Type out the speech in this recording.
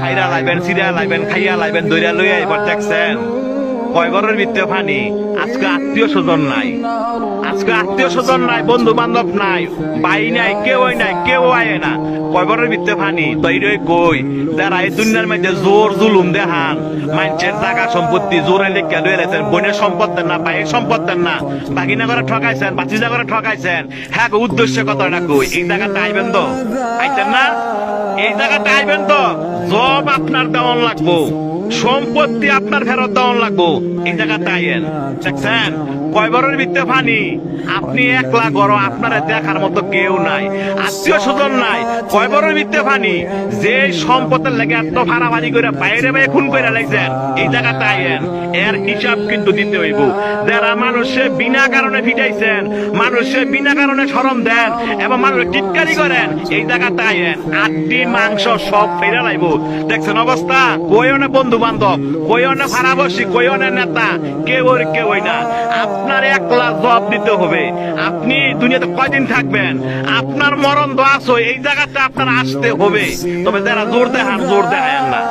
খাইরা লাইবেন, Syria লাইবেন, খাইয়া লাইবেন, দইরা লইয়া এবার দেখছেন কয় ঘরের ভিতরে পানি। আজকে আত্মীয় স্বজন নাই, আজকে আত্মীয় স্বজন নাই, বন্ধু বান্ধব নাই, ভাই নাই, কেউই নাই, কেউ আয় না, কয় ঘরের ভিতরে পানি। তৈরি কই যারা এই দুনিয়ার মধ্যে জোর জুলুম দেখান, মানুষের জায়গা সম্পত্তি জোরে লেখা লয়ে রেছেন, বোনের সম্পদ দেন না, ভাইয়ের সম্পদ দেন না, বাগিনা করে ঠকাইছেন, বাচিজা করে ঠকাইছেন, হ্যাঁ উদ্দেশ্য কথাটা কই এই জায়গাটা আইবেন তো, আইতেন না? এই জায়গাটা আইবেন তো, জব আপনার দেওয়ান লাগবো, সম্পত্তি আপনার ফেরত দেওয়ান লাগবো, এই জায়গাটা আইয়েন। দেখছেন কয় বড়ের ভিতরে পানি, আপনি একলা গড়, আপনার দেখার মতো কেউ নাই, আত্মীয় স্বজন নাই, কয় বড়ের ভিতরে পানি। যে সম্পদের লেগে এত ভাড়াভাড়ি করে বাইরে বাইরে খুন করে লাগছেন, এই জায়গাটা আইয়েন, এর হিসাব কিন্তু দিতে হইব। যারা মানুষে বিনা কারণে ফিটাইছেন, মানুষে বিনা কারণে শরম দেন এবং মানুষ টিটকারি করেন, এই জায়গাটা আইয়েন, আড্ডি মাংস সব ফেরা লাইব। দেখছেন অবস্থা, কই অনেক বন্ধু বান্ধব, কই অনেক ভাড়াবসি, কই অনেক নেতা, কেউই না। আপনার একলা জবাব দিতে হবে। আপনি দুনিয়াতে কয়দিন থাকবেন, আপনার মরণ তো আসো, এই জায়গাটা আপনার আসতে হবে। তবে যারা জোর দেখান, জোর দেখায় না।